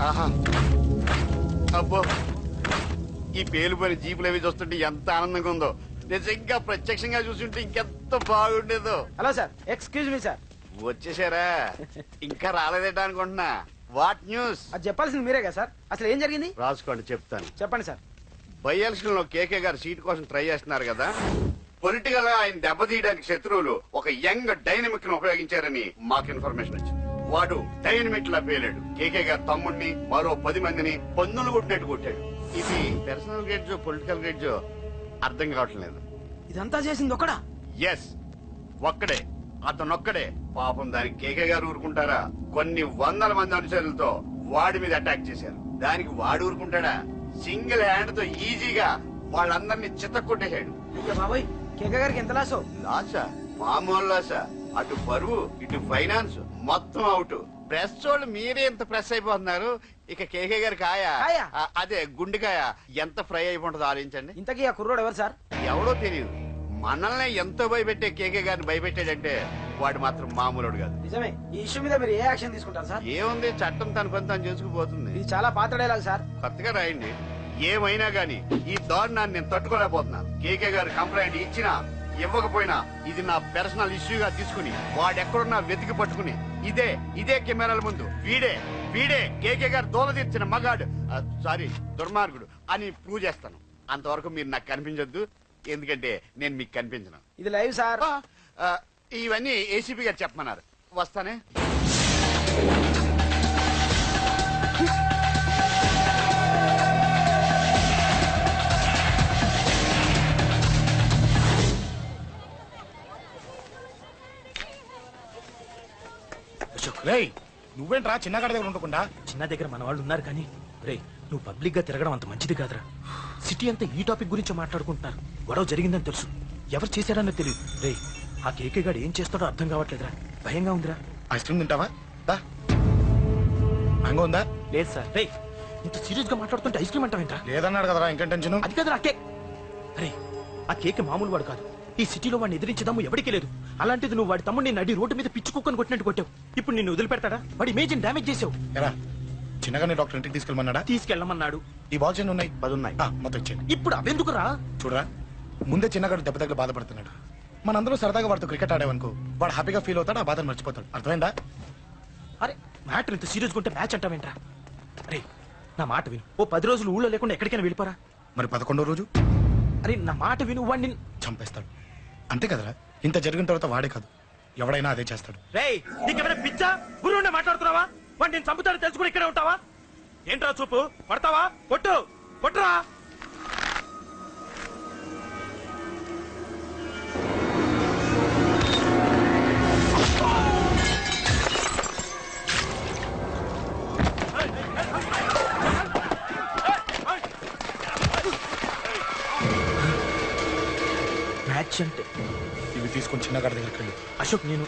ఆహా అబ్బో ఈ పేలుపోయిన జీపులు అవి చూస్తుంటే ఎంత ఆనందంగా ఉందో. నిజంగా ప్రత్యక్షంగా చూస్తుంటే ఇంకెంత బాగుండేదో. Hello sir, excuse me sir. వచ్చేసారా? ఇంకా రాలేదేట అనుకుంటున్నా. What news? అది చెప్పాల్సింది మీరే కదా సార్. అసలు ఏం జరిగింది రాసుకోండి, చెప్తాను. చెప్పండి సార్. బై ఎలక్షన్ లో కేకే గారు సీట్ కోసం ట్రై చేస్తున్నారు కదా. పొలిటికల్ గా ఆయన దెబ్బతీయడానికి శత్రువులు ఒక యంగ్ డైనమిక్ ను ఉపయోగించారని మాకు ఇన్ఫర్మేషన్ వచ్చింది. వాడు డైనమిక్ లా పేలాడు. కేకే గారు తమ్ముడిని మరో 10 మందిని పన్నులు కొట్టినట్టు కొట్టాడు. ఇది పర్సనల్ గ్రేడ్జో పొలిటికల్ గ్రేడ్జో అర్థం కావట్లేదు. ఇదంతా చేసింది ఒకడా? ఎస్, ఒక్కడే, అతనొక్కడే. పాపం దానికి కేకే గారు ఊరుకుంటారా? కొన్ని వందల మంది అనుచరులతో వాడి మీద అటాక్ చేశారు. దానికి వాడు ఊరుకుంటాడా? సింగిల్ హ్యాండ్ తో ఈజీగా వాళ్ళందరినీ చిత్తకొట్టేశాడు. అయ్యో బాబోయ్, కేకే గారికి ఎంత లాసో? లాసా? మామూలు లాసా? అటు పరువు ఇటు ఫైనాన్స్ మొత్తం అవుట్. ప్రెస్ వాళ్ళు మీరే ఎంత ప్రెస్ అయిపోతున్నారు. ఇక కేకే గారి కాయ అదే గుండెకాయ ఎంత ఫ్రై అయిపోతుందో ఆలోచించండి. ఇంతకీ ఆ కుర్రోడు ఎవరు సార్? ఎవడో తెలియదు. మనల్ని ఎంతో భయపెట్టే కేకే గారిని భయపెట్టాడంటే వాడు మాత్రం మామూలుడు కాదు. నిజమే. ఈ ఇష్యూ మీద మీరు ఏ యాక్షన్ తీసుకుంటారు సార్? ఏముంది, చట్టం తన పని తను చేసుకుపోతుంది. ఇది చాలా పాత డైలాగ్ సార్. కొత్తగా రాయండి. ఏమైనా గాని ఈ దారుణాన్ని నేను తట్టుకోలేకపోతున్నాను. కేకే గారు కంప్లైంట్ ఇచ్చినా ఇవ్వకపోయినా ఇది నా పర్సనల్ ఇష్యూగా తీసుకుని వాడెక్కడున్నా వెతికి పట్టుకుని ఇదే కెమెరాల ముందు వీడే కేకే గారు దోల తీర్చిన మగాడు, సారీ దుర్మార్గుడు అని ప్రూవ్ చేస్తాను. అంతవరకు మీరు నాకు కనిపించొద్దు, ఎందుకంటే నేను మీకు కనిపించను. ఇది లైవ్ సార్. ఇవన్నీ ఏసీపీ గారు చెప్పమన్నారు. వస్తానే. రేయ్, నువ్వేంట్రా చిన్నగాడి దగ్గర ఉండకుండా? చిన్న దగ్గర మన వాళ్ళు ఉన్నారు కానీ రే, నువ్వు పబ్లిక్ గా తిరగడం అంత మంచిది కాదురా. సిటీ అంతా ఈ టాపిక్ గురించి మాట్లాడుకుంటున్నారు. గొడవ జరిగిందని తెలుసు, ఎవరు చేశారన్నది తెలియదు. రే, ఆ కేకే గాడు ఏం చేస్తాడో అర్థం కావట్లేదురా, భయంగా ఉందిరా. ఐస్ క్రీమ్ తింటావా? మ్యాంగో ఉందా? లేదు సార్. రే, ఇంత సీరియస్ గా మాట్లాడుతుంటే ఐస్ క్రీమ్ అంటావేంట్రా? లేదన్నాడు కదరా, ఇంకేం టెన్షన్? అది కాదురా కేక్. అరే, ఆ కేక్ మామూలు వాడు కాదు. ఈ సిటీలో వాడిని ఎదిరించదాము ఎవరికీ లేదు. అలాంటిది నువ్వు వాడి తమ్ముడిని నడి రోడ్డు మీద పిచ్చి కుక్కని కొట్టినట్టు కొట్టావు. ఇప్పుడు నిన్ను వదిలిపెడతాడా? వాడి ఇమేజ్ డ్యామేజ్ చేసావు. ఎరా, చిన్నగానే డాక్టర్ ఇంటికి తీసుకెళ్ళమన్నాడా? తీసుకెళ్ళమన్నాడు. ఈ బాల్స్ ఎన్ని ఉన్నాయి? 10 ఉన్నాయి. మొత్తం ఇచ్చేయండి. ఇప్పుడు అవెందుకురా? చూడరా, ముందే చిన్నగాడు దెబ్బ దగ్గర బాధపడుతున్నాడు. మనందరూ సరదాగా వాడితో క్రికెట్ ఆడేవనుకో, వాడు హ్యాపీగా ఫీల్ అవుతాడు, ఆ బాధను మర్చిపోతాడు. అర్థమైందా? అరే, మ్యాటర్ ఇంత సీరియస్ ఉంటే మ్యాచ్ అంటావేంట్రా? అరే, నా మాట విను. ఓ 10 రోజులు ఊళ్ళో లేకుండా ఎక్కడికైనా వెళ్ళిపోరా. మరి 11వ రోజు? అరే, నా మాట విను. వాడిని చంపేస్తాడు. అంతే కదరా? ఇంత జరిగిన తర్వాత వాడే కాదు, ఎవడైనా అదే చేస్తాడు. రేయ్, నీకేమైనా పిచ్చా? గురువునే మాట్లాడుతున్నావా? వాడిని నేను చంపుతాను తెలుసుకుని ఇక్కడే ఉంటావా? ఏంట్రా చూపు? పడతావా? కొట్టురా. మ్యాచ్ అంటే ఇవి తీసుకొని చిన్నగాడి దగ్గరికి వెళ్ళి. అశోక్, నేను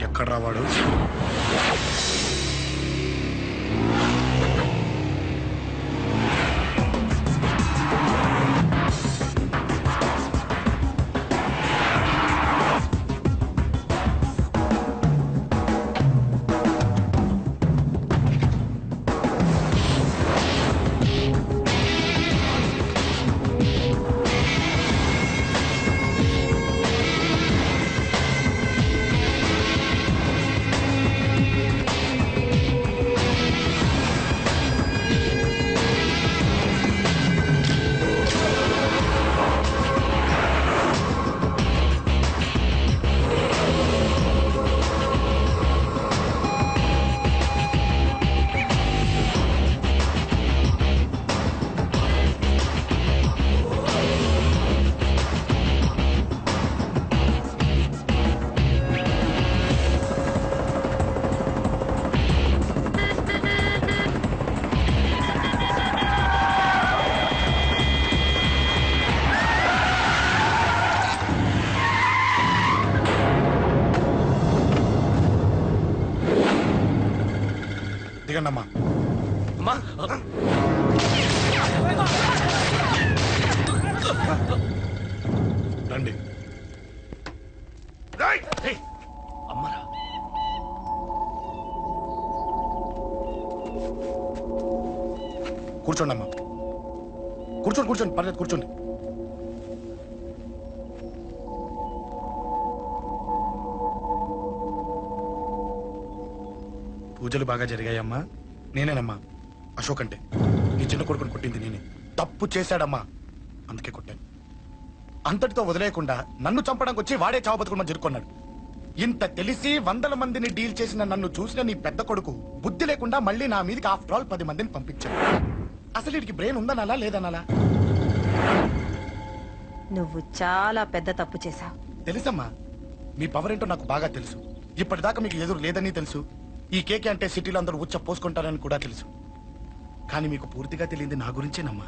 ఎక్కడ రావాడు? దిగండి అమ్మా. అమ్మా రండి. ఏయ్, అమ్మరా కూర్చోండి అమ్మా. కూర్చోండి పర్లేదు కూర్చోండి. పూజలు బాగా జరిగాయమ్మా. నేనేనమ్మా అశోక్ అంటే. నీ చిన్న కొడుకుని కొట్టింది నేనే. తప్పు చేశాడమ్మా, అందుకే కొట్టాను. అంతటితో వదిలేయకుండా నన్ను చంపడానికి వచ్చి వాడే చావు బతుకుని జరుపుకున్నాడు. ఇంత తెలిసి 100 మందిని డీల్ చేసిన నన్ను చూసిన నీ పెద్ద కొడుకు బుద్ధి లేకుండా మళ్ళీ నా మీదకి ఆఫ్టర్ ఆల్ 10 మందిని పంపించాడు. అసలు వీడికి బ్రెయిన్ ఉందనాలా లేదనాలా? నువ్వు చాలా పెద్ద తప్పు చేశావు. తెలుసమ్మా, మీ పవర్ ఏంటో నాకు బాగా తెలుసు. ఇప్పటిదాకా మీకు ఎదురు లేదని తెలుసు. ఈ కేకే అంటే సిటీలో అందరూ ఉచ్చ పోసుకుంటారని కూడా తెలుసు. కానీ మీకు పూర్తిగా తెలియంది నా గురించేనమ్మా.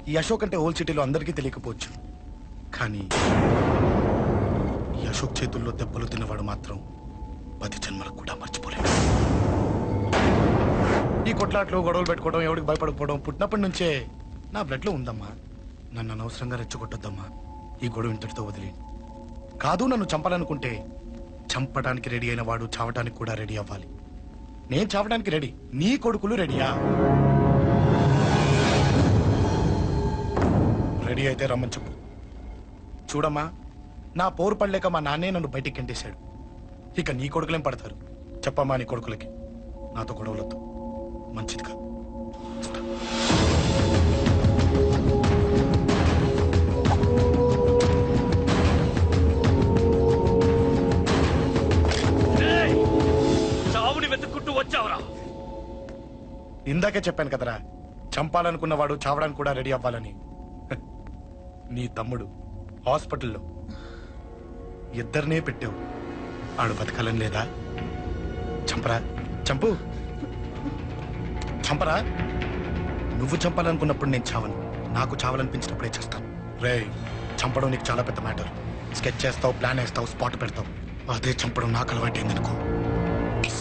ఈ అశోక్ అంటే ఓల్డ్ సిటీలో అందరికీ తెలియకపోవచ్చు, కానీ ఈ అశోక్ చేతుల్లో దెబ్బలు తిన్నవాడు మాత్రం 10 జన్మలకు కూడా మర్చిపోలేడు. ఈ కొట్లాట్లు గొడవలు పెట్టుకోవడం, ఎవరికి భయపడకపోవడం పుట్టినప్పటి నుంచే నా బ్లడ్ లో ఉందమ్మా. నన్ను అనవసరంగా రెచ్చగొట్టొద్దమ్మా. ఈ గొడవ ఇంతటితో వదిలి. కాదు, నన్ను చంపాలనుకుంటే చంపడానికి రెడీ అయిన వాడు చావటానికి కూడా రెడీ అవ్వాలి. నేను చావడానికి రెడీ, నీ కొడుకులు రెడీయా? రెడీ అయితే రమ్మని చెప్పు. చూడమ్మా, నా పోరు పడలేక మా నాన్నే నన్ను బయటికి గెంటేశాడు. ఇక నీ కొడుకులేం పడతారు? చెప్పమ్మా నీ కొడుకులకి నాతో గొడవలొద్దు, మంచిదిగా. చావుని వెతుక్కుంటూ వచ్చావురా. ఇందాకే చెప్పాను కదరా, చంపాలనుకున్నవాడు చావడానికి కూడా రెడీ అవ్వాలని. నీ తమ్ముడు హాస్పిటల్లో ఇద్దరినే పెట్టావు. ఆడు బతకాలని లేదా? చంపరా, చంపు, చంపరా. నువ్వు చంపాలనుకున్నప్పుడు నేను చావను, నాకు చావాలనిపించినప్పుడే చేస్తాను. రే, చంపడం నీకు చాలా పెద్ద మ్యాటర్. స్కెచ్ చేస్తావు, ప్లాన్ వేస్తావు, స్పాట్ పెడతావు. అదే చంపడం నాకు అలవాటైందనుకో,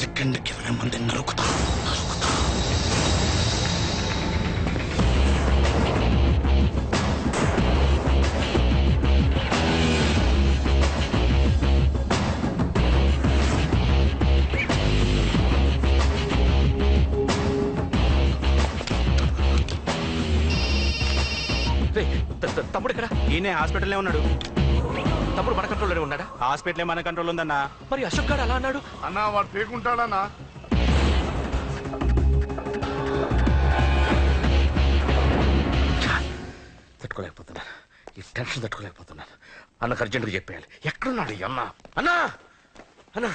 సెకండ్కి 20 మందిని నరుకుతా. తమ్ముడు ఇక్కడ? ఈయనే హాస్పిటల్లో ఉన్నాడు. తమ్ముడు మన కంట్రోల్లోనే ఉన్నాడా? హాస్పిటలే మన కంట్రోల్ ఉందన్నా. మరి అశోక్ గారు అలా అన్నాడు. అన్నా వాడు పేకుంటాడన్నా. తట్టుకోలేకపోతున్నాను, ఈ టెన్షన్ తట్టుకోలేకపోతున్నాను. అన్నకు అర్జెంటుగా చెప్పేయాలి. ఎక్కడున్నాడు ఈ అన్న? అన్నా అన్నా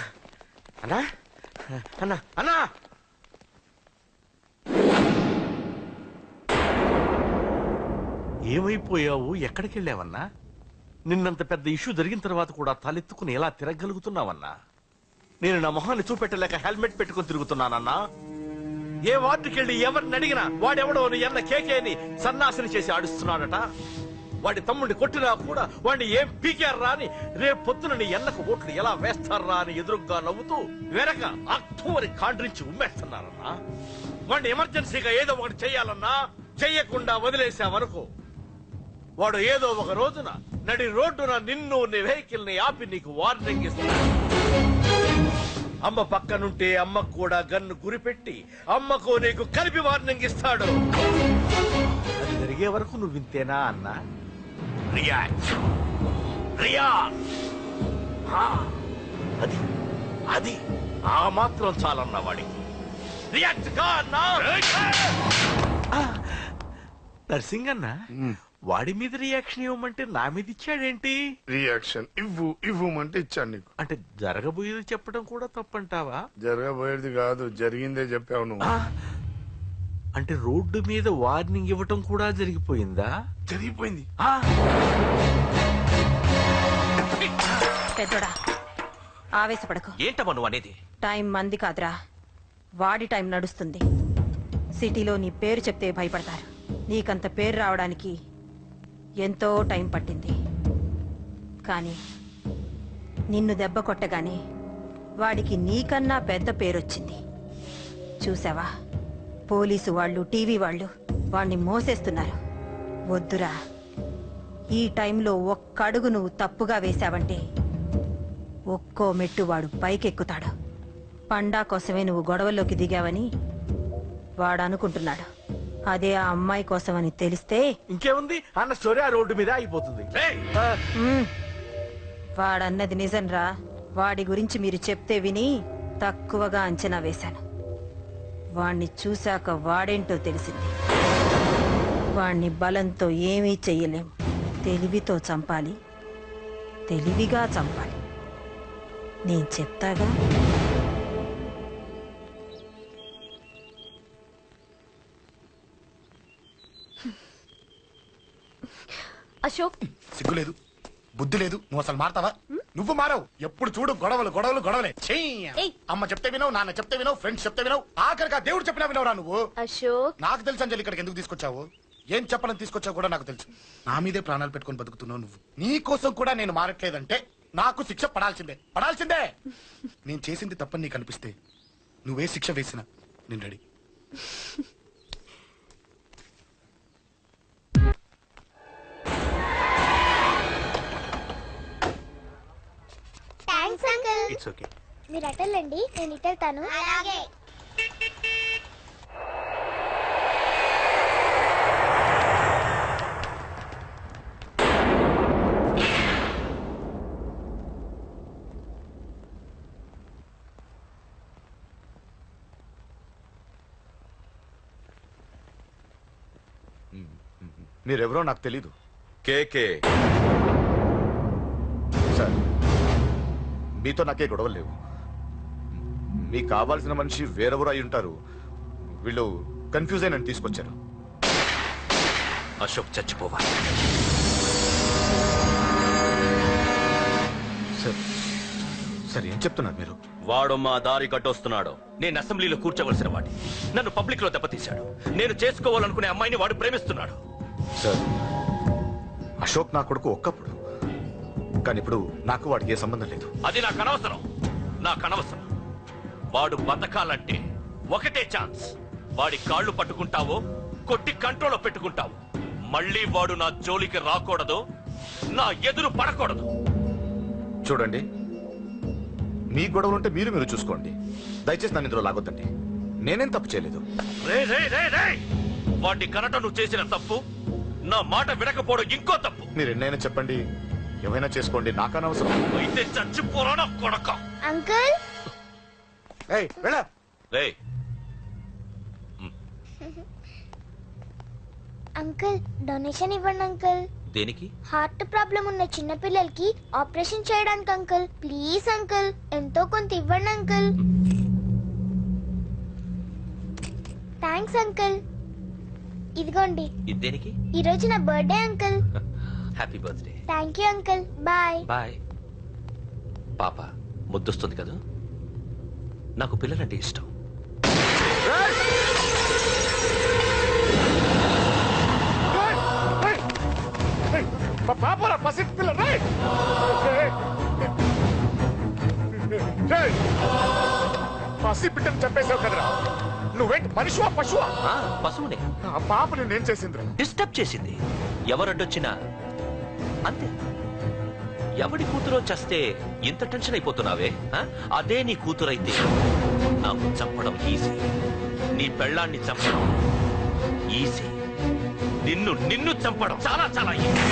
అన్నా అన్నా అన్నా ఏమైపోయావు? ఎక్కడికి వెళ్ళావన్నా? నిన్నంత పెద్ద ఇష్యూ జరిగిన తర్వాత కూడా తలెత్తుకుని ఎలా తిరగలుగుతున్నావన్నా? నేను నా మొహాన్ని చూపెట్టలేక హెల్మెట్ పెట్టుకుని తిరుగుతున్నానన్నా. ఏ వార్డుకి వెళ్ళి ఎవరిని అడిగినా వాడెవడో నీ అన్న కేకేని సన్నాసిని చేసి ఆడిస్తున్నాడట. వాడి తమ్ముడిని కొట్టినా కూడా వాడిని ఏం పీకారా అని రేపు పొద్దున నీ అన్నకు ఓట్లు ఎలా వేస్తారా అని ఎదురుగ్గా నవ్వుతూ వెనక అక్టోబర్ కాండ్రించి ఉమ్మేస్తున్నారన్నా. వాడిని ఎమర్జెన్సీగా ఏదో ఒకటి చెయ్యాలన్నా, చెయ్యకుండా వదిలేసావనుకో వాడు ఏదో ఒక రోజున నడి రోడ్డున నిన్ను నీ వెహికల్ ని ఆపి నీకు వార్నింగ్ ఇస్తాడు. అమ్మ పక్కనుంటే అమ్మకు కూడా గన్ను గురిపెట్టి అమ్మకు నీకు కలిపి వార్నింగ్ ఇస్తాడు. అది జరిగే వరకు నువ్వు వింతేనా అన్నా? రియాక్ట్ అది అది ఆ మాత్రం చాలన్న వాడికి. రియాక్ట్ కా అన్నా. నర్సింగ్ అన్న, వాడి మీద రియాక్షన్ ఇవ్వమంటే నా మీద ఇచ్చాడేంటి? రియాక్షన్ ఇవ్వమంటే ఇచ్చాను నీకు. అంటే జరగబోయేది చెప్పడం కూడా తప్పంటావా? జరగబోయేది కాదు, జరిగిందే చెప్పావు నువ్వు. అంటే రోడ్డు మీద వార్నింగ్ ఇవ్వటం కూడా జరిగిపోయిందా? జరిగిపోయింది. పెద్దోడా, ఆవేశపడకు. ఏంటమ్మా నువ్వు అనేది? టైం మంది కాదురా, వాడి టైం నడుస్తుంది. సిటీలో నీ పేరు చెప్తే భయపడతారు. నీకంత పేరు రావడానికి ఎంతో టైం పట్టింది. కానీ నిన్ను దెబ్బ కొట్టగానే వాడికి నీకన్నా పెద్ద పేరొచ్చింది. చూసావా పోలీసు వాళ్ళు టీవీ వాళ్ళు వాణ్ణి మోసేస్తున్నారు. వద్దురా, ఈ టైంలో ఒక్క అడుగు నువ్వు తప్పుగా వేశావంటే ఒక్కో మెట్టు వాడు పైకెక్కుతాడు. పండా కోసమే నువ్వు గొడవల్లోకి దిగావని వాడు అనుకుంటున్నాడు. అదే ఆ అమ్మాయి కోసమని తెలిస్తే ఇంకేముంది అన్న స్టోరీ ఆ రోడ్డు మీద అయిపోతుంది. మ్మ్, వాడన్నది నిజంరా. వాడి గురించి మీరు చెప్తే విని తక్కువగా అంచనా వేశాను. వాణ్ణి చూశాక వాడేంటో తెలిసింది. వాణ్ణి బలంతో ఏమీ చెయ్యలేం. తెలివితో చంపాలి, తెలివిగా చంపాలి. నేను చెప్తాగా. అశోక్, సిగ్గు లేదు, బుద్ధి లేదు. నువ్వు అసలు మారతావా? నువ్వు మారవు. ఎప్పుడు చూడు గొడవలు గొడవలు గొడవలే. ఏయ్. అమ్మ చెప్తే వినవు, నాన్న చెప్తే వినవు, ఫ్రెండ్స్ చెప్తే వినవు, ఆఖరిగా దేవుడు చెప్పినా వినవురా నువ్వు. అశోక్, నాకు తెలుసు అంజలి ఇక్కడికి ఎందుకు తీసుకొచ్చావు, ఏం చెప్పడం తీసుకొచ్చావు కూడా నాకు తెలుసు. నా మీదే ప్రాణాలు పెట్టుకొని బతుకుతున్నావు నువ్వు. నీ కోసం కూడా నేను మారట్లేదంటే నాకు శిక్ష పడాల్సిందే, పడాల్సిందే. నేను చేసింది తప్పని నీకు అనిపిస్తే నువ్వే శిక్ష వేసినా నేను ready. Thanks uncle. It's okay. మీరు అటెళ్ళండి, నేను ఇటెళ్తాను. అలాగే. మీరెవరో నాకు తెలీదు. కేకే సార్, మీతో నాకే గొడవలు లేవు. మీకు కావాల్సిన మనిషి వేరెవరు అయి ఉంటారు. వీళ్ళు కన్ఫ్యూజ్ అయిన తీసుకొచ్చారు. అశోక్ చచ్చిపోవాలి. సార్ సార్ ఏం చెప్తున్నారు మీరు? వాడు మా దారి కట్టొస్తున్నాడు. నేను అసెంబ్లీలో కూర్చోవలసిన వాడి నన్ను పబ్లిక్ లో దెబ్బతీశాడు. నేను చేసుకోవాలనుకునే అమ్మాయిని వాడు ప్రేమిస్తున్నాడు. సార్, అశోక్ నా కొడుకు ఒక్కప్పుడు, కానీ ఇప్పుడు నాకు వాడికి ఏ సంబంధం లేదు. అది నాకు అనవసరం, నాకు అనవసరం. వాడు బతకాలంటే ఒకటే ఛాన్స్. వాడి కాళ్ళు పట్టుకుంటావో కొట్టి కంట్రోల్లో పెట్టుకుంటావు. మళ్ళీ వాడు నా జోలికి రాకూడదు, నా ఎదురు పడకూడదు. చూడండి, మీ గొడవలుంటే మీరు చూసుకోండి. దయచేసి నన్ను ఇందులో లాగొద్దండి. నేనేం తప్పు చేయలేదు. రే రే రే రే వాడిని కనట నువ్వు చేసిన తప్పు, నా మాట వినకపోవడం ఇంకో తప్పు. మీరు ఎన్నైనా చెప్పండి, ఏమైనా చేసుకోండి, నాకు అనవసరం. అయితే చచ్చిపోరా నా కొడక. అంకుల్, ఏయ్, వెళ్ళ. రే అంకుల్ డొనేషన్ ఇవ్వండి అంకుల్. దేనికి? హార్ట్ ప్రాబ్లం ఉన్న చిన్న పిల్లలకి ఆపరేషన్ చేయడానికి అంకుల్. ప్లీజ్ అంకుల్, ఎంతో కొంత ఇవ్వండి అంకుల్. Thanks uncle. ఇదిగోండి, ఇది దేనికి? ఈ రోజు నా birthday uncle. Happy birthday. Thank you uncle. Bye. Bye. పాప ముద్దొస్తుంది కదా, నాకు పిల్లలంటే ఇష్టం. పాపరా పసిట్ పిల్ల. పసి బిడ్డను చంపేశావు కదరా. నువ్వేంటి మనిషివా పశువా? పశువునే. ఆ పాప నేనేం చేసిందిరా? డిస్టర్బ్ చేసింది. ఎవరడ్డొచ్చినా అంతే. ఎవడి కూతురో చేస్తే ఇంత టెన్షన్ అయిపోతున్నావే? అదే నీ కూతురైతే నాకు చంపడం ఈజీ. నీ పెళ్ళాన్ని చంపడం ఈజీ. నిన్ను చంపడం చాలా చాలా ఈజీ.